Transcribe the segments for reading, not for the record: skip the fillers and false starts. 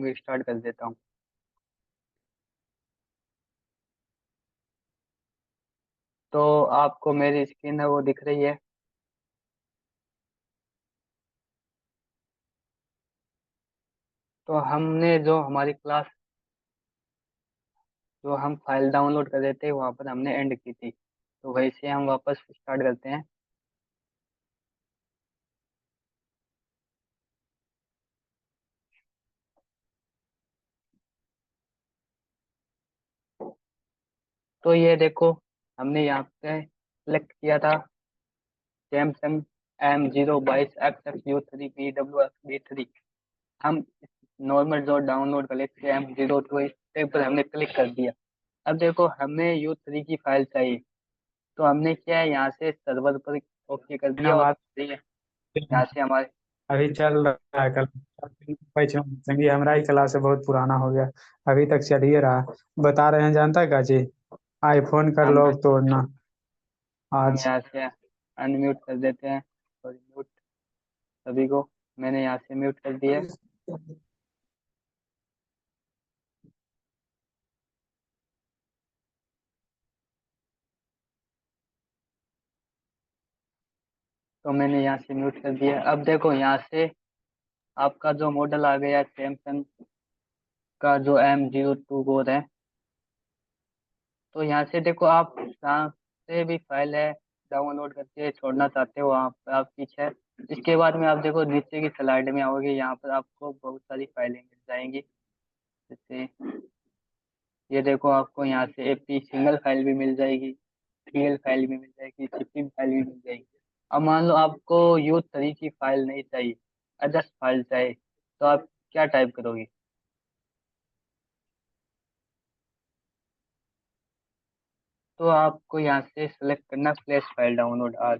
Start कर देता हूँ। तो आपको मेरी स्क्रीन है वो दिख रही है। तो हमने जो हमारी क्लास जो हम फाइल डाउनलोड कर रहे थे वहाँ पर हमने एंड की थी, तो वैसे हम वापस स्टार्ट करते हैं। तो ये देखो, हमने यहाँ पे सेलेक्ट किया था Samsung M022X X U3BWF B3। हम नॉर्मल जो डाउनलोड कर लेते हैं M02, इस पर हमने क्लिक कर दिया। अब देखो हमें U3 की फाइल चाहिए, तो हमने क्या है यहाँ से सर्वर पर ओके कर ना दिया और बात यहाँ से हमारे अभी चल रहा है। कल संगी हमारा ही क्लास है, बहुत पुराना हो गया। अभी तक चल ही रहा। बता रहे हैं, जानता है गाजी, आईफोन का हम लॉक तोड़ना हम आज। यहाँ से अनम्यूट कर देते हैं और म्यूट सभी को। मैंने यहाँ से म्यूट कर दिया है। तो मैंने यहाँ से म्यूट कर दिया है। अब देखो यहाँ से आपका जो मॉडल आ गया सैमसंग का जो M02 है। तो यहाँ से देखो आप जहाँ से भी फाइल है डाउनलोड करके छोड़ना चाहते हो वहाँ पर आप पीछे। इसके बाद में आप देखो नीचे की स्लाइड में आओगे, यहाँ पर आपको बहुत सारी फाइलें मिल जाएंगी। जैसे ये देखो, आपको यहाँ से एपी सिंगल फाइल भी मिल जाएगी, रियल फाइल भी मिल जाएगी, शिपिंग फाइल भी मिल जाएगी। अब मान लो आपको U3 की फाइल नहीं चाहिए, अदर्स फाइल चाहिए, तो आप क्या टाइप करोगे? तो आपको यहाँ से सेलेक्ट करना फ्लैश फाइल डाउनलोड आज।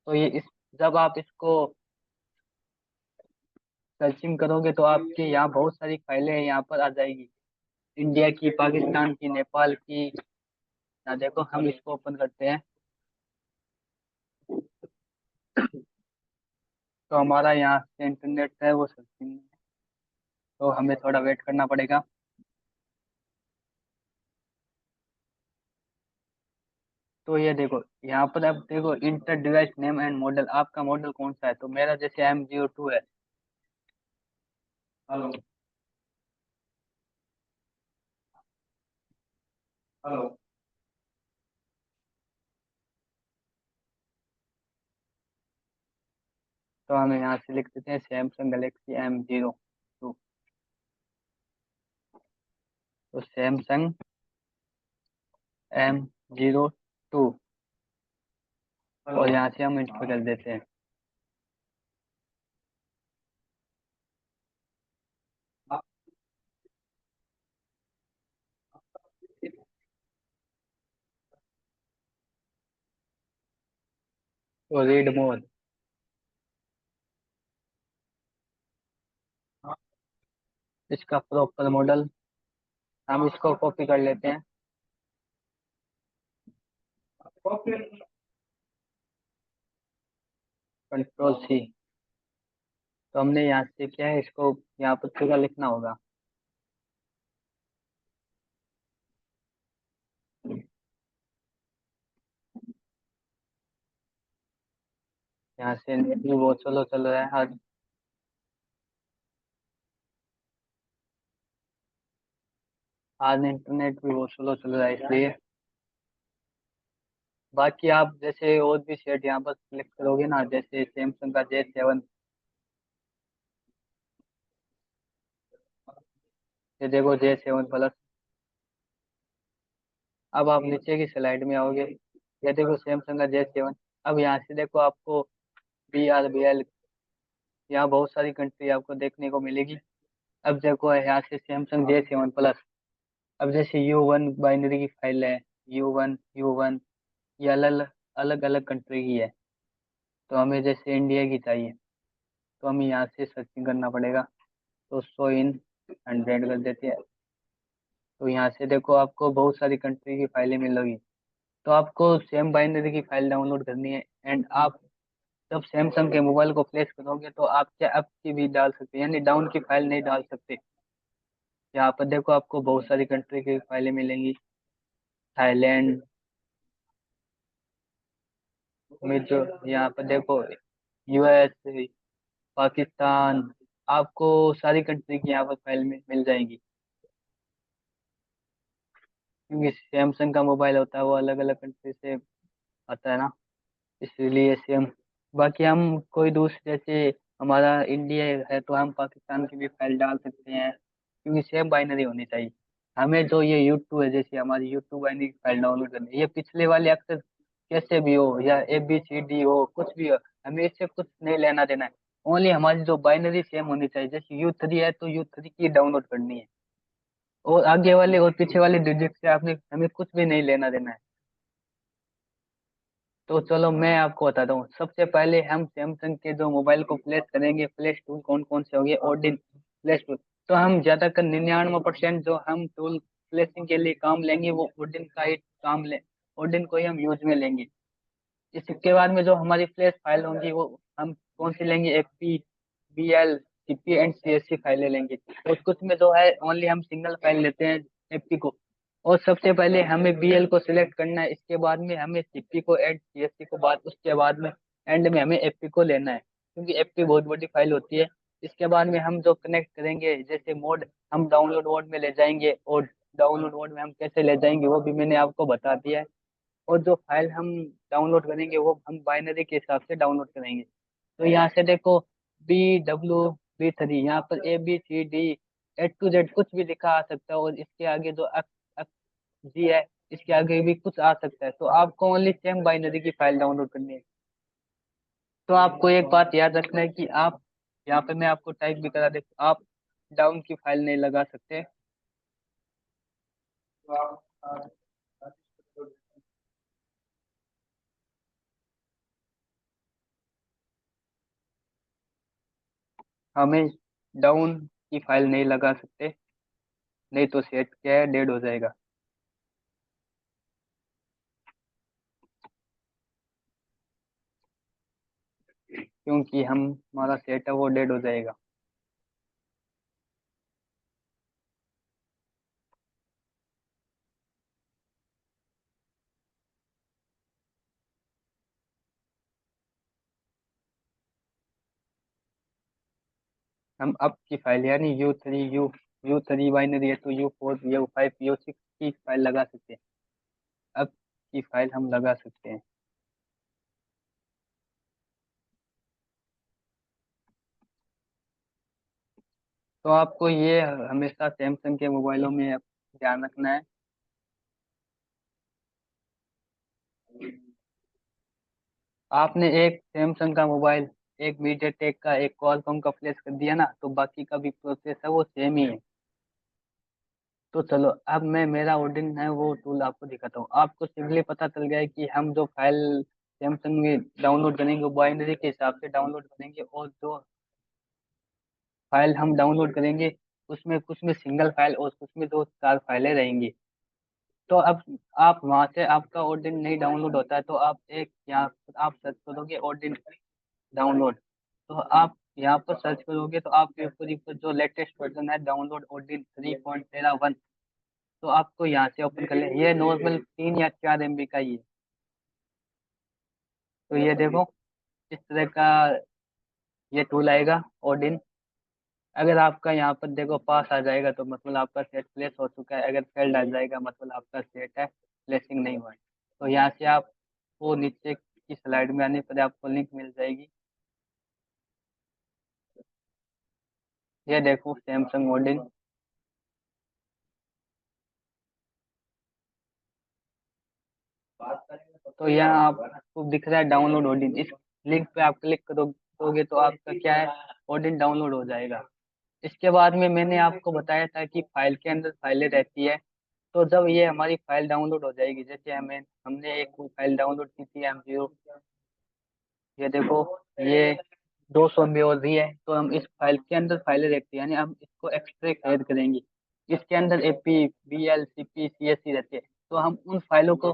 तो ये इस जब आप इसको सर्चिंग करोगे तो आपके यहाँ बहुत सारी फाइलें यहाँ पर आ जाएगी, इंडिया की, पाकिस्तान की, नेपाल की। यहाँ देखो हम इसको ओपन करते हैं। तो हमारा यहाँ से इंटरनेट है वो सर्चिंग में है, तो हमें थोड़ा वेट करना पड़ेगा। तो ये देखो यहाँ पर अब देखो inter device name and model, आपका मॉडल कौन सा है? तो मेरा जैसे M02 है। हेलो। हेलो। तो हमें यहाँ से लिख देते हैं सैमसंग गैलेक्सी M02। तो सैमसंग M02 और यहाँ से हम इंस्टॉल कर देते हैं। तो रीड मोर, इसका प्रॉपर मॉडल हम इसको कॉपी कर लेते हैं। Ctrl+C। तो हमने यहाँ से क्या है, इसको यहाँ पर पूरा लिखना होगा। यहाँ से नेट भी बहुत स्लो चल रहा है आज। आज इंटरनेट भी बहुत स्लो चल रहा है इसलिए। बाकी आप जैसे और भी सेट यहाँ पर सिलेक्ट करोगे ना, जैसे सैमसंग का J7। ये देखो J7 प्लस। अब आप नीचे की स्लाइड में आओगे, ये देखो सैमसंग का J7। अब यहाँ से देखो आपको BRBL, यहाँ बहुत सारी कंट्री आपको देखने को मिलेगी। अब देखो यहाँ से सैमसंग J7 प्लस। अब जैसे U1 बाइनरी की फाइल है, U1 ये अलग अलग अलग कंट्री की है। तो हमें जैसे इंडिया की चाहिए, तो हमें यहाँ से सर्चिंग करना पड़ेगा। तो शो इन 100 कर देते हैं। तो यहाँ से देखो आपको बहुत सारी कंट्री की फाइलें मिलेगी। तो आपको सेम बाइनरी की फाइल डाउनलोड करनी है, एंड आप जब सैमसंग के मोबाइल को फ्लैश करोगे तो आप क्या अप की भी डाल सकते हैं, यानी डाउन की फाइल नहीं डाल सकते। यहाँ पर देखो आपको बहुत सारी कंट्री की फाइलें मिलेंगी। थाईलैंड में जो यहाँ पर देखो, यूएस, पाकिस्तान, आपको सारी कंट्री की यहाँ पर फाइल मिल जाएंगी। क्योंकि सैमसंग का मोबाइल होता है वो अलग अलग कंट्री से आता है ना, इसलिए सेम। बाकी हम कोई दूसरे, जैसे हमारा इंडिया है तो हम पाकिस्तान की भी फाइल डाल सकते हैं, क्योंकि सेम बाइनरी होनी चाहिए। हमें जो ये यूट्यूब है, जैसे हमारी यूट्यूब बाइनरी फाइल डाउनलोड करनी है, ये पिछले वाले अक्सर कैसे भी हो या ABCD हो कुछ भी हो, हमें इससे कुछ नहीं लेना देना है। ओनली हमारी जो बाइनरी सेम होनी चाहिए, जैसे U3 है तो U3 की डाउनलोड करनी है, और आगे वाले और पीछे वाले डिजिट से आपने हमें कुछ भी नहीं लेना देना है। तो चलो मैं आपको बताता हूँ। सबसे पहले हम सैमसंग के जो मोबाइल को प्लेस करेंगे, प्लेस टूल कौन कौन से होंगे, ओडिन प्लेस टूल। तो हम ज्यादातर 99% जो हम टूल प्लेसिंग के लिए काम लेंगे वो ओडिन का ही काम ले, ओडिन को ही हम यूज में लेंगे। इसके बाद में जो हमारी फ्लैश फाइल होंगी वो हम कौन सी लेंगे, FP, BL, CP and CSC फाइलें लेंगे। और कुछ में जो है ओनली हम सिंगल फाइल लेते हैं, FP को। और सबसे पहले हमें BL को सिलेक्ट करना है, इसके बाद में हमें CP को एंड CSC को, बाद उसके बाद में एंड में हमें FP को लेना है, क्योंकि FP बहुत बड़ी फाइल होती है। इसके बाद में हम जो कनेक्ट करेंगे, जैसे मोड हम डाउनलोड मोड में ले जाएंगे, और डाउनलोड मोड में हम कैसे ले जाएंगे वो भी मैंने आपको बता दिया है। और जो फाइल हम डाउनलोड करेंगे वो हम बाइनरी के हिसाब से डाउनलोड करेंगे। तो यहाँ से देखो, BW B3, यहाँ पर ABCD A to Z कुछ भी लिखा आ सकता है, और इसके आगे जो अक जी है, इसके आगे भी कुछ आ सकता है। तो आपको ओनली सेम बाइनरी की फाइल डाउनलोड करनी है। तो आपको एक बात याद रखना है कि आप, यहाँ पे मैं आपको टाइप भी करा दे, आप डाउन की फाइल नहीं लगा सकते। हमें डाउन की फाइल नहीं लगा सकते, नहीं तो सेट क्या है, डेड हो जाएगा। क्योंकि हम, हमारा सेट है वो डेड हो जाएगा। हम अब की फाइल, यानी यू थ्री बाइनरी है तो U4, U5, U6 की फाइल लगा सकते हैं। अब की फाइल हम लगा सकते हैं। तो आपको ये हमेशा सैमसंग के मोबाइलों में ध्यान रखना है। आपने एक सैमसंग का मोबाइल, एक मीडियाटेक का, एक क्वालकॉम का फ्लैश कर दिया ना, तो बाकी का भी प्रोसेस है वो सेम ही है। तो चलो अब मैं, मेरा ओडिन है वो टूल आपको दिखाता हूँ। आपको सिंपली पता चल गया है कि हम जो फाइल सैमसंग में डाउनलोड करेंगे वो बाइनरी के हिसाब से डाउनलोड करेंगे, और जो फाइल हम डाउनलोड करेंगे उसमें कुछ में सिंगल फाइल और कुछ में दो चार फाइलें रहेंगी। तो अब आप वहां से, आपका ओडिन नहीं डाउनलोड होता है तो आप एक यहाँ आप सर्च करोगे ओडिन डाउनलोड। तो आप यहाँ पर सर्च करोगे तो आपके ऊपर ऊपर जो लेटेस्ट वर्जन है डाउनलोड ओडिन 3.13 1, तो आपको यहाँ से ओपन कर ले। ये नॉर्मल 3 या 4 MB का ही है। तो ये देखो, इस तरह का ये टूल आएगा ओडिन। अगर आपका यहाँ पर देखो पास आ जाएगा तो मतलब आपका सेट प्लेस हो चुका है, अगर फेल्ड आ जाएगा मतलब आपका सेट है प्लेसिंग नहीं हुआ है। तो यहाँ से आपको नीचे की स्लाइड में आने पर आपको लिंक मिल जाएगी। ये देखो सैमसंग ओडिन। तो यहाँ आपको दिख रहा है डाउनलोड ओडिन, इस लिंक पे आप क्लिक करोगे तो आपका क्या है, ओडिन डाउनलोड हो जाएगा। इसके बाद में मैंने आपको बताया था कि फाइल के अंदर फाइलें रहती है। तो जब ये हमारी फाइल डाउनलोड हो जाएगी, जैसे हमने एक फाइल डाउनलोड की थी M0, ये देखो, ये 200 MB और भी है। तो हम इस फाइल के अंदर फाइलें रहती है, यानी हम इसको एक्सट्रैक्ट ऐड करेंगे। इसके अंदर AP, BL, CP, CSC रहते हैं। तो हम उन फाइलों को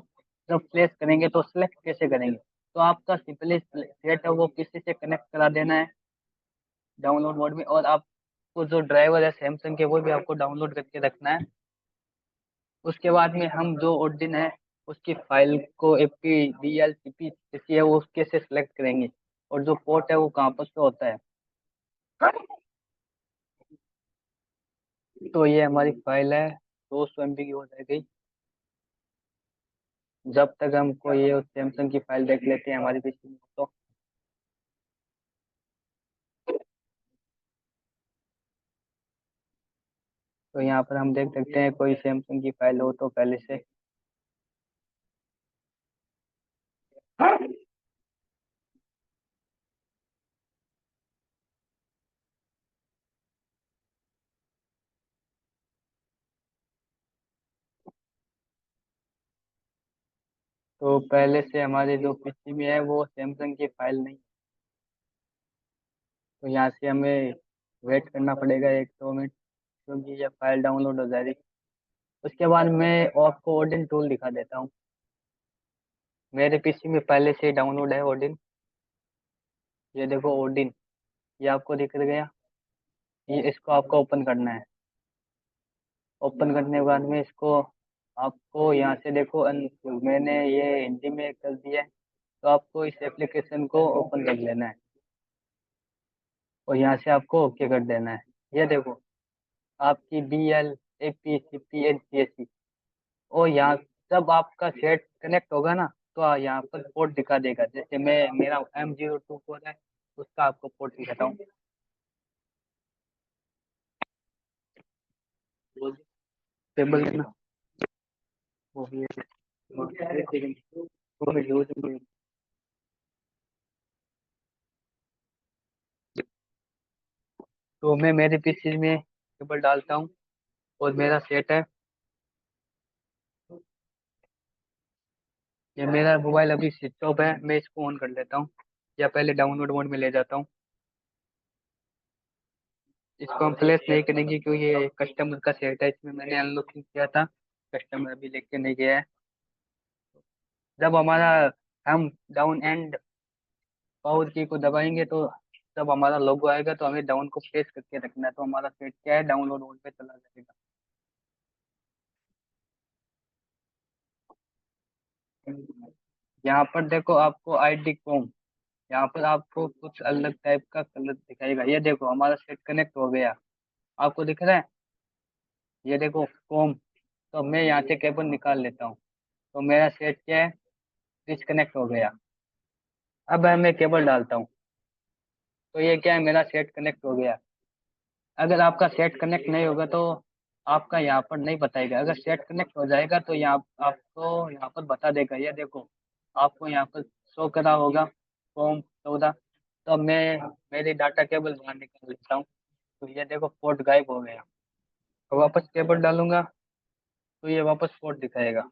जब प्लेस करेंगे तो सिलेक्ट कैसे करेंगे, तो आपका सिंपली सेट है वो पीसी से कनेक्ट करा देना है डाउनलोड मोड में, और आपको जो ड्राइवर है सैमसंग के वो भी आपको डाउनलोड करके रखना है। उसके बाद में हम जो ओडिन है उसकी फाइल को एपी डीएल सीपी जैसी है वो उसके से सिलेक्ट करेंगे, और जो पोर्ट है वो कहाँ पर से होता है। तो ये हमारी फाइल है, 200 MB की हो जाएगी। जब तक हमको ये सैमसंग की फाइल देख लेते हैं हमारी पीसी में तो यहाँ पर हम देख सकते हैं कोई सैमसंग की फाइल हो तो पहले से। तो पहले से हमारे जो पीसी में है वो सैमसंग की फाइल नहीं, तो यहाँ से हमें वेट करना पड़ेगा 1-2 मिनट, क्योंकि ये फाइल डाउनलोड हो जाएगी। उसके बाद मैं आपको ओडिन टूल दिखा देता हूँ। मेरे पीसी में पहले से डाउनलोड है ओडिन। ये देखो ओडिन, ये आपको दिख गया। ये इसको आपको ओपन करना है। ओपन करने के बाद में इसको आपको यहाँ से देखो मैंने ये हिंदी में कर दिया है, तो आपको इस एप्लीकेशन को ओपन कर लेना है और यहाँ से आपको ओके कर देना है। ये देखो आपकी BL AP CP NCSC, और यहाँ जब आपका सेट कनेक्ट होगा ना तो यहाँ पर पोर्ट दिखा देगा। जैसे मैं मेरा M02 है, उसका आपको पोर्ट दिखाता हूँ। टेबल ना वो भी है। वो यूज में। तो मैं मेरे पीसी में टेबल डालता हूँ और मेरा सेट है। ये मेरा मोबाइल अभी स्विच ऑफ है, मैं इसको ऑन कर लेता हूँ या पहले डाउनलोड मोड में ले जाता हूँ। इसको हम फ्लैश नहीं करेंगे क्योंकि ये कस्टमर का सेट है, इसमें मैंने अनलॉकिंग किया था, कस्टमर अभी लेके नहीं गया है। जब हमारा हम डाउन एंड पावर की को दबाएंगे तो जब हमारा लोगो आएगा तो हमें डाउन को प्रेस करके रखना है, तो हमारा सेट क्या है डाउनलोड मोड पे चला जाएगा। यहाँ पर देखो आपको ID कॉम, यहाँ पर आपको कुछ अलग टाइप का कलर दिखाएगा। ये देखो हमारा सेट कनेक्ट हो गया, आपको दिख रहा है। ये देखो कॉम, तो मैं यहाँ से केबल निकाल लेता हूँ, तो मेरा सेट क्या है डिस्कनेक्ट हो गया। अब मैं केबल डालता हूँ, तो ये क्या है मेरा सेट कनेक्ट हो गया। अगर आपका सेट कनेक्ट नहीं होगा तो आपका यहाँ पर नहीं बताएगा, अगर सेट कनेक्ट हो जाएगा तो यहाँ आपको यहाँ पर बता देगा। ये देखो आपको यहाँ पर शो करा होगा फॉर्म 14। तो मैं मेरी डाटा केबल बाहर निकाल लेता हूँ, तो ये देखो पोर्ट गायब हो गया। तो वापस केबल डालूंगा तो ये वापस पोर्ट दिखाएगा।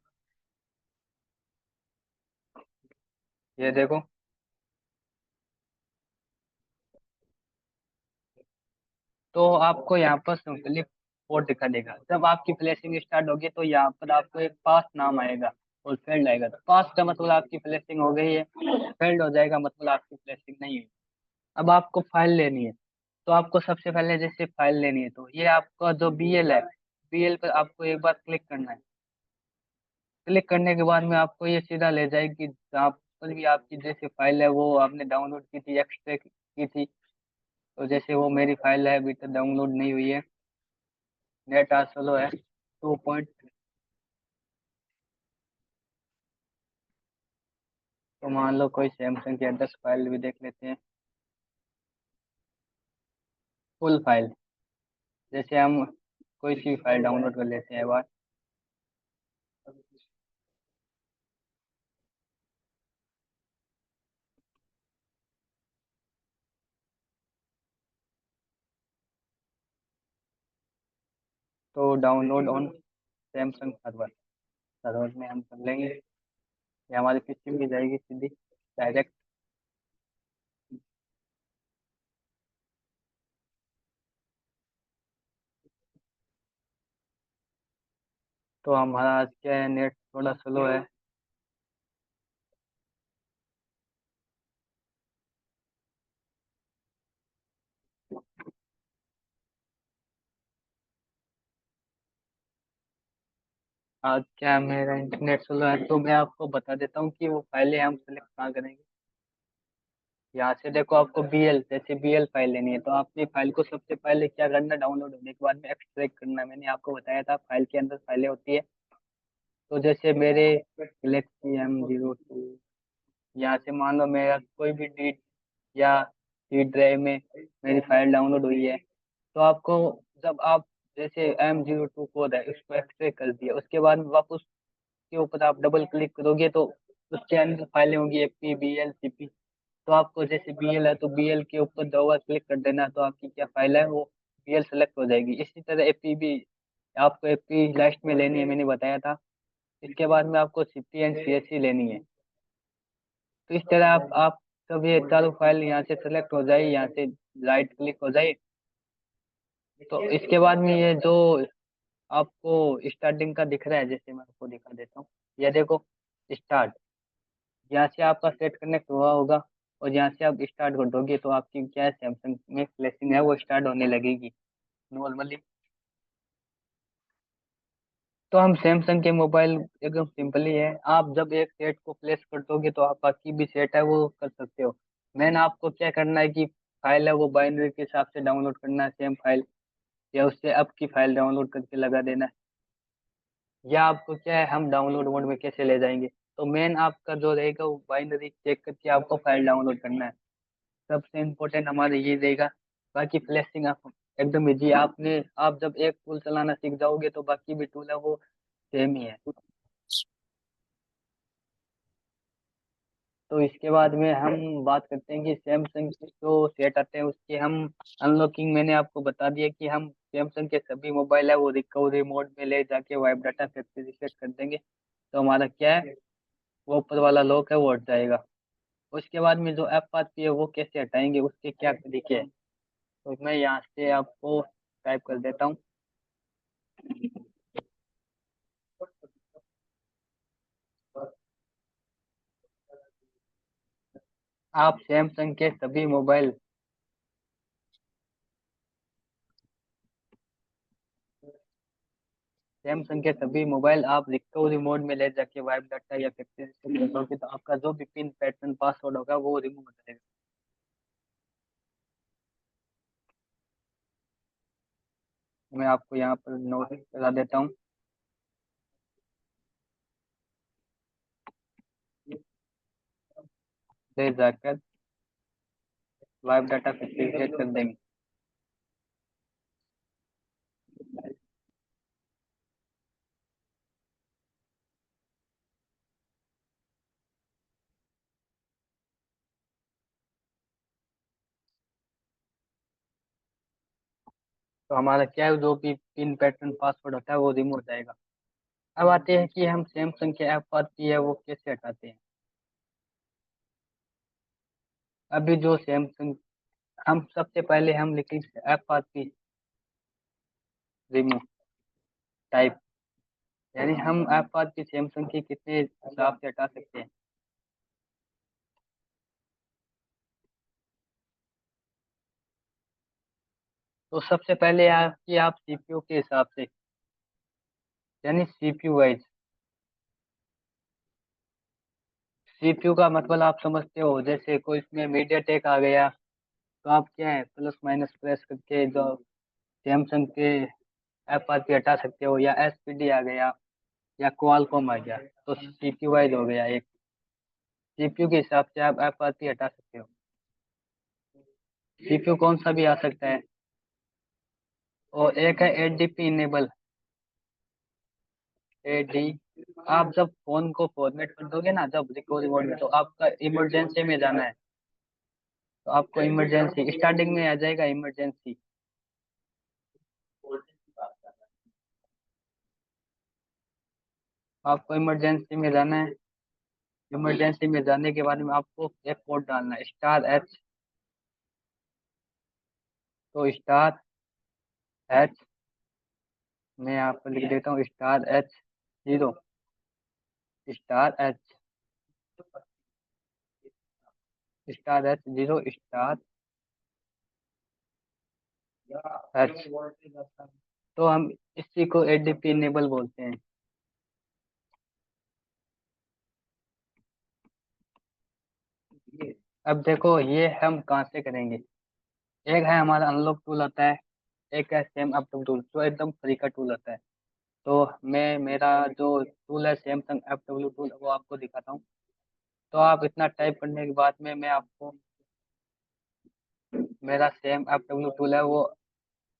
ये देखो, तो आपको यहाँ पर सिंपली पोर्ट दिखा देगा। जब आपकी फ्लैशिंग स्टार्ट होगी तो यहाँ पर आपको एक पास नाम आएगा और फेल्ड आएगा। तो पास का मतलब आपकी फ्लैशिंग हो गई है, फेल्ड हो जाएगा मतलब आपकी फ्लैशिंग नहीं है। अब आपको फाइल लेनी है, तो आपको सबसे पहले जैसे फाइल लेनी है तो ये आपका जो BL है, BL पर आपको एक बार क्लिक करना है। क्लिक करने के बाद में आपको ये सीधा ले जाएगी जहाँ पर भी आपकी जैसे फाइल है वो आपने डाउनलोड की थी, एक्सट्रैक्ट की थी। तो जैसे वो मेरी फाइल है अभी तक डाउनलोड नहीं हुई है, नेट आज स्लो है 2 पॉइंट। तो मान लो कोई सैमसंग की 10 फाइल भी देख लेते हैं, फुल फाइल। जैसे हम कोई सी फाइल डाउनलोड कर लेते हैं बार। तो download on Samsung server, server में हम कर लेंगे, ये हमारी पीसी में जाएगी सीधी डायरेक्ट। तो हमारा आज क्या है नेट थोड़ा स्लो है। आज क्या मेरा इंटरनेट स्लो है, तो मैं आपको बता देता हूँ कि वो फाइलें हम सेलेक्ट कहाँ करेंगे। यहाँ से देखो, आपको बीएल, जैसे बीएल फाइल लेनी है तो आपकी फाइल को सबसे पहले क्या करना, डाउनलोड होने के बाद में एक्सट्रैक्ट करना है। मैंने आपको बताया था फाइल के अंदर फाइलें होती है। तो जैसे मेरे गैलेक्सी M02, यहाँ से मान लो मेरा कोई भी डी या सी ड्राइव में मेरी फाइल डाउनलोड हुई है, तो आपको, जब आप जैसे M02 कोड है उसको एक्सट्रैक्ट कर दिया, उसके बाद में वापस के ऊपर आप डबल क्लिक करोगे तो उसके अंदर फाइलें होंगी एपी, बीएल, सीपी। तो आपको जैसे बीएल है तो बीएल के ऊपर दो बार क्लिक कर देना, तो आपकी क्या फाइल है वो बीएल सेलेक्ट हो जाएगी। इसी तरह एपी भी आपको एपी लास्ट में लेनी है, मैंने बताया था। इसके बाद में आपको सीपी एंड सीएससी लेनी है। तो इस तरह आप सब ये चारों फाइल यहाँ से सेलेक्ट हो जाए, यहाँ से राइट क्लिक हो जाए। तो इसके बाद में ये जो आपको स्टार्टिंग का दिख रहा है, जैसे मैं आपको दिखा देता हूँ, ये देखो स्टार्ट, यहाँ से आपका सेट कनेक्ट हुआ होगा और यहाँ से आप स्टार्ट कर दोगे तो आपकी क्या है, सैमसंग में फ्लैशिंग है वो स्टार्ट होने लगेगी नॉर्मली। तो हम सैमसंग के मोबाइल एकदम सिंपल ही है, आप जब एक सेट को प्लेस कर दोगे तो आप बाकी भी सेट है वो कर सकते हो। मैंने आपको क्या करना है कि फाइल है वो बाइनरी के हिसाब से डाउनलोड करना है, सेम फाइल, या उससे अब की फाइल डाउनलोड करके लगा देना है, या आपको क्या है हम डाउनलोड मोड में कैसे ले जाएंगे। तो मेन आपका जो रहेगा वो बाइनरी चेक करके आपको फाइल डाउनलोड करना है, सबसे इम्पोर्टेंट हमारा ये रहेगा। बाकी फ्लैशिंग आप एकदम इजी, आप जब एक टूल चलाना सीख जाओगे तो बाकी भी टूल है वो सेम ही है। तो इसके बाद में हम बात करते हैं कि सैमसंग के जो सेट आते हैं उसके हम अनलॉकिंग, मैंने आपको बता दिया कि हम सैमसंग के सभी मोबाइल है वो रिकवरी मोड में ले जाके वाइप डाटा फैक्ट्री रिसेट कर देंगे, तो हमारा क्या है, वो ऊपर वाला लॉक है वो हट जाएगा। उसके बाद में जो ऐप आती है वो कैसे हटाएंगे, उसके क्या तरीके हैं, तो मैं यहाँ से आपको टाइप कर देता हूँ। आप सैमसंग के सभी मोबाइल आप रिकवरी मोड में ले जाके वाइप डाटा या फैक्ट्री रिसेट करोगे तो आपका जो भी पिन पैटर्न पासवर्ड होगा वो रिमूव हो जाएगा। मैं आपको यहाँ पर नोट करा देता हूँ। ले जाकर वाइप डाटा फैक्ट्री रिसेट कर देंगे। तो हमारा क्या है, जो भी पिन पैटर्न पासवर्ड होता है वो रिमूव हो जाएगा। अब आते हैं कि हम सैमसंग के ऐप आती है वो कैसे हटाते हैं। अभी जो सैमसंग, हम सबसे पहले हम लिखेंगे ऐप आती रिमूव टाइप, यानी हम ऐप आती सैमसंग की कितने हिसाब से हटा सकते हैं। तो सबसे पहले आप सीपीयू के हिसाब से, यानी सीपीयू वाइज। सीपीयू का मतलब आप समझते हो, जैसे कोई इसमें मीडिया टेक आ गया तो आप क्या है प्लस माइनस प्रेस करके जो सैमसंग के एफ आर पी हटा सकते हो, या एसपीडी आ गया या क्वालकॉम आ गया, तो सीपीयू वाइज हो गया एक। सीपीयू के हिसाब से आप एफ आर पी हटा सकते हो। सीपीयू कौन सा भी आ सकता है, और एक है एडीपी इनेबल, एडी। आप जब फोन को फॉर्मेट कर दोगे ना, जब रिकवरी मोड में, तो आपका इमरजेंसी में जाना है, तो आपको इमरजेंसी स्टार्टिंग में आ जाएगा इमरजेंसी। आपको इमरजेंसी में जाना है। इमरजेंसी में जाने के बाद में आपको एक कोड डालना है, स्टार H। तो स्टार H, मैं यहाँ पर लिख देता हूँ star H 0, star H, star H 0, star H। तो हम इसी को एडीपी इनेबल बोलते हैं। अब देखो ये हम कहाँ से करेंगे। एक है हमारा अनलॉक टूल होता है, एक है सेम एप टूल जो एकदम फ्री का टूल होता है। तो मैं मेरा जो टूल है सैमसंग एफ डब्ल्यू टूल वो आपको दिखाता हूँ। तो आप इतना टाइप करने के बाद में मैं आपको मेरा सेम एफ डब्ल्यू टूल है वो,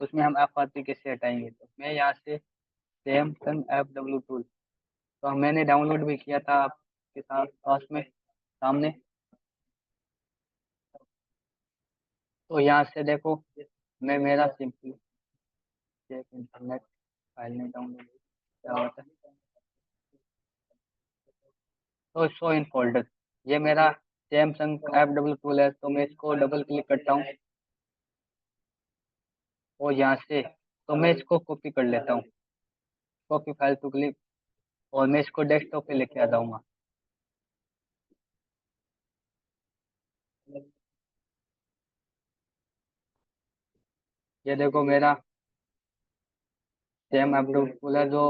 उसमें हम एफ आर पी कैसे हटाएंगे। तो मैं यहाँ से सैमसंग एफ डब्ल्यू टूल, तो मैंने डाउनलोड भी किया था आपके साथ पास में सामने। तो यहाँ से देखो मैं मेरा सिंपली चेक इंटरनेट फाइल नहीं डाउनलोड क्या होता है। तो शो इन फोल्डर, ये मेरा सैमसंग एफ डब्ल्यू टूल है। तो मैं इसको डबल क्लिक करता हूँ और यहाँ से तो मैं इसको कॉपी कर लेता हूँ, कॉपी फाइल टू क्लिक, और मैं इसको डेस्कटॉप पे लेके आ जाऊंगा। ये देखो मेरा सेम अपलोड टूल है जो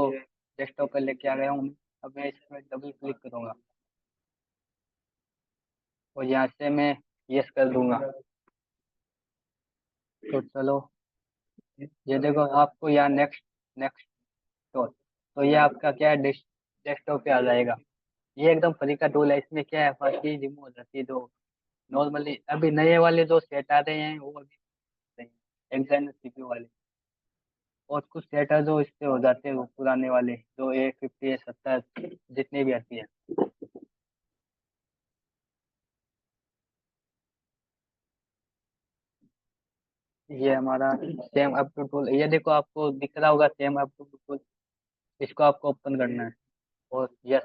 डेस्कटॉप पे लेके आ गया हूँ। अब मैं इसमें डबल क्लिक करूंगा और यहाँ से मैं यस कर दूंगा। तो चलो ये देखो आपको यहाँ नेक्स्ट नेक्स्ट तो ये आपका क्या है, डेस्कटॉप पे आ जाएगा। ये एकदम फ्री का टूल है, इसमें क्या है फाइल रिमूव हो जाती है जो नॉर्मली अभी नए वाले जो सेट आ रहे हैं वो अभी नहीं है, एक्साइनस सीपीयू वाले। और कुछ सेट है जो इससे हो जाते हैं वो पुराने वाले जो A50 A70 जितने भी आती है। ये हमारा सेम अप टू टूल, ये देखो आपको दिख रहा होगा सेम अप टू टूल, इसको आपको ओपन करना है और यस।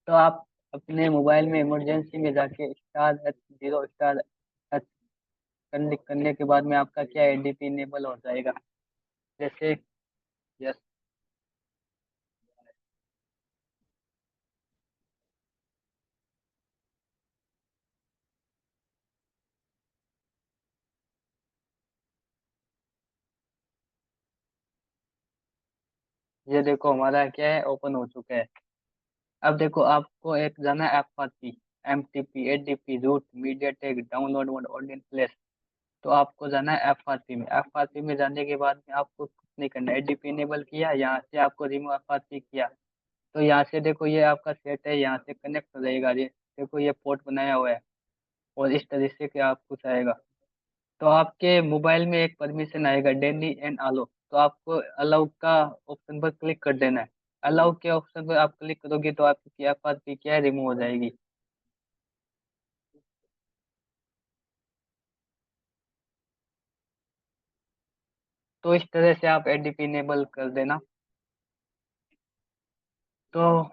तो आप अपने मोबाइल में इमरजेंसी में जाके स्टार H0 स्टार H करने के बाद में आपका क्या एडीपी इनेबल हो जाएगा। जैसे यस, ये देखो हमारा क्या है ओपन हो चुका है। अब देखो आपको एक जाना है F MTP ADP root media take download mode audience place. तो आपको जाना है एफ में। एफ में जाने के बाद में आपको कुछ नहीं करना है, एडीपी इनेबल किया, यहाँ से आपको रिमूव एफ किया। तो यहाँ से देखो ये आपका सेट है, यहाँ से कनेक्ट हो जाएगा। ये देखो ये पोर्ट बनाया हुआ है और इस तरह से क्या आप कुछ आएगा। तो आपके मोबाइल में एक परमिशन आएगा डेली एंड अलाउ, तो आपको अलाउ का ऑप्शन पर क्लिक कर देना है। अलाउ के ऑप्शन पर आप क्लिक करोगे तो आपकी एफ क्या है रिमूव हो जाएगी। तो इस तरह से आप एडीपी इनेबल कर देना। तो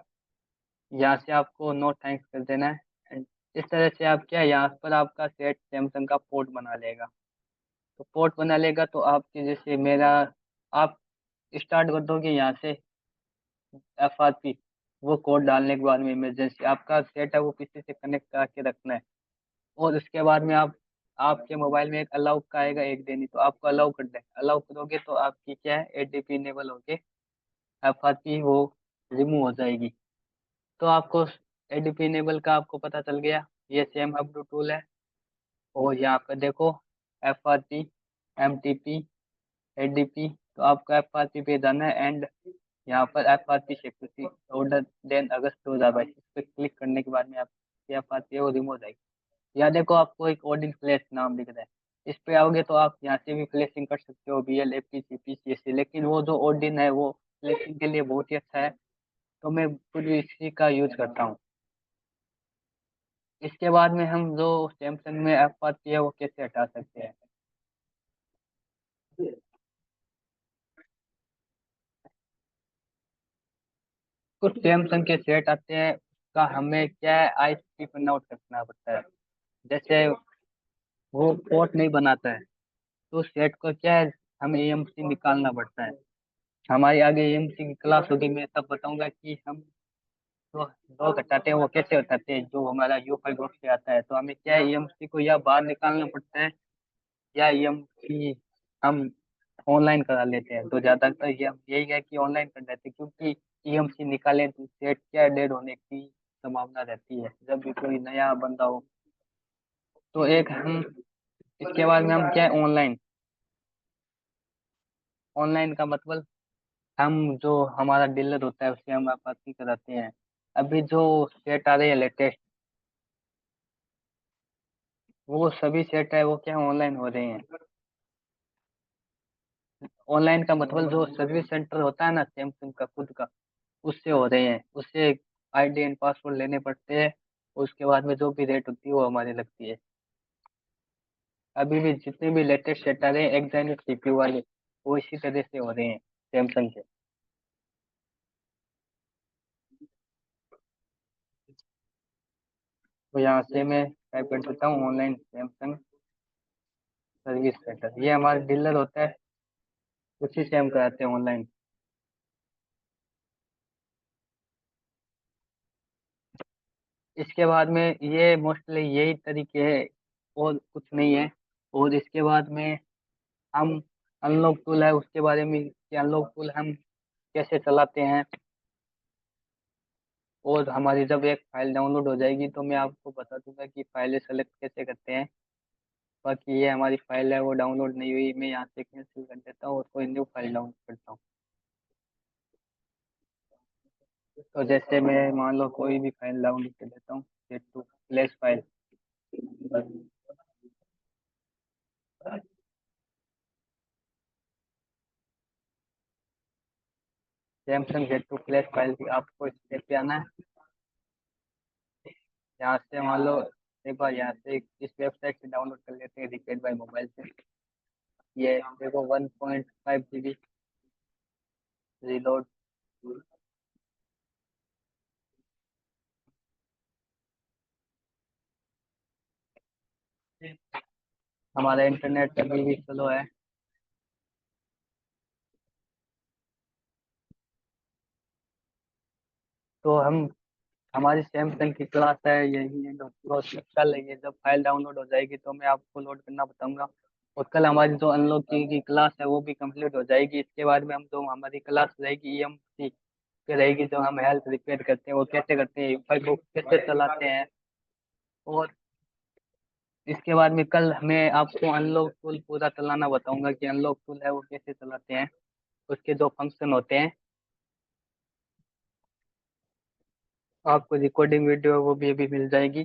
यहाँ से आपको नो थैंक्स कर देना है। And इस तरह से आप क्या है, यहाँ पर आपका सेट सैमसंग का पोर्ट बना लेगा। तो पोर्ट बना लेगा तो आपके जैसे मेरा आप स्टार्ट कर दोगे यहाँ से एफ वो कोड डालने के बाद में इमरजेंसी आपका सेट है वो पीसी से कनेक्ट करके रखना है। और उसके बाद में आप आपके मोबाइल में एक अलाउ का आएगा एक देनी, तो आपको अलाउ कर दे, अलाउ करोगे तो आपकी क्या है एडीपी इनेबल होके एफ वो रिमूव हो जाएगी। तो आपको एडीपी इनेबल का आपको पता चल गया। ये सेम अपडू टूल है। और यहाँ पर देखो एफ एडीपी, तो आपको एफ पे जाना है एंड यहाँ पर एफ सिक्योरिटी ऑर्डर देन अगस्त 2022 इस पर क्लिक करने के बाद में आपकी एफ वो रिमूव हो जाएगी। यहाँ देखो आपको एक ऑडिट फ्लैश नाम दिख रहा है, इस पे आओगे तो आप यहाँ से भी फ्लैशिंग कर सकते हो BL APC PCSC, लेकिन वो जो ओडिन है वो फ्लैशिंग के लिए बहुत ही अच्छा है। तो मैं खुद भी इसी का यूज करता हूँ। इसके बाद में हम जो सैमसंग में एफ आती है वो कैसे हटा सकते हैं। कुछ सैमसंग के सेट आते हैं उसका हमें क्या है ISP प्रिंट आउट करना पड़ता है। जैसे वो पोर्ट नहीं बनाता है तो सेट को क्या है हमें EMC निकालना पड़ता है। हमारी आगे EMC की क्लास होगी, मैं तब बताऊंगा कि हम जो लोग हटाते हैं वो कैसे हटाते हैं जो हमारा U5 ग्रुप से आता है। तो हमें क्या है EMC को या बाहर निकालना पड़ता है या EMC हम ऑनलाइन करा लेते हैं। तो ज्यादातर ये हम यही है कि ऑनलाइन कर लेते हैं, क्योंकि EMC निकालें तो सेट क्या डेड होने की संभावना रहती है जब भी कोई नया बंदा हो। तो एक हम इसके बाद में हम क्या है, ऑनलाइन। ऑनलाइन का मतलब हम जो हमारा डीलर होता है उससे हम आपूर्ति कराते हैं। अभी जो सेट आ रहे हैं लेटेस्ट, वो सभी सेट है वो क्या ऑनलाइन हो रहे हैं। ऑनलाइन का मतलब जो सर्विस सेंटर होता है ना सैमसंग का खुद का, उससे हो रहे हैं। उससे आईडी एंड पासवर्ड लेने पड़ते हैं। उसके बाद में जो भी रेट होती है वो हमारी लगती है। अभी भी जितने भी लेटेस्ट सेट आ रहे हैं एक्साइनस सीपीयू वाले, वो इसी तरह से हो रहे हैं सैमसंग से। तो यहाँ से मैं टाइप कर देता हूँ ऑनलाइन सैमसंग सर्विस सेंटर, ये हमारा डीलर होता है, उसी से हम कराते हैं ऑनलाइन। इसके बाद में ये मोस्टली यही तरीके है, और कुछ नहीं है। और इसके बाद में हम अनलॉक टूल है उसके बारे में, कि अनलॉक टूल हम कैसे चलाते हैं। और हमारी जब एक फाइल डाउनलोड हो जाएगी तो मैं आपको बता दूंगा कि फाइलें सेलेक्ट कैसे करते हैं। बाकी ये हमारी फाइल है वो डाउनलोड नहीं हुई, मैं यहाँ से कैंसिल कर देता हूँ और कोई न्यू फाइल डाउनलोड करता हूँ। तो जैसे मैं मान लो कोई भी फाइल डाउनलोड कर देता हूँ, jet to flash file. Samsung jet to flash file की आपको इस पे आना है। यहाँ से मान लो एक बार यहाँ से इस वेबसाइट से डाउनलोड कर लेते हैं रिकेट बाय मोबाइल से। ये देखो 1.5 GB रीलोड। हमारा इंटरनेट अभी भी स्लो है। तो हम हमारी सैमसंग की क्लास है यही है, प्रोसेस चल रही है। जब फाइल डाउनलोड हो जाएगी तो मैं आपको लोड करना बताऊंगा। और कल हमारी जो अनलॉक की क्लास है वो भी कंप्लीट हो जाएगी। इसके बाद में हम जो हमारी क्लास रहेगी ईएमसी पे रहेगी, जो हम हेल्थ रिपेयर करते हैं वो कैसे करते हैं, फाइल को कैसे चलाते हैं। और इसके बाद में कल मैं आपको अनलॉक टूल पूरा चलाना बताऊंगा कि अनलॉक टूल है वो कैसे चलाते हैं, उसके जो फंक्शन होते हैं। आपको रिकॉर्डिंग वीडियो वो भी अभी मिल जाएगी।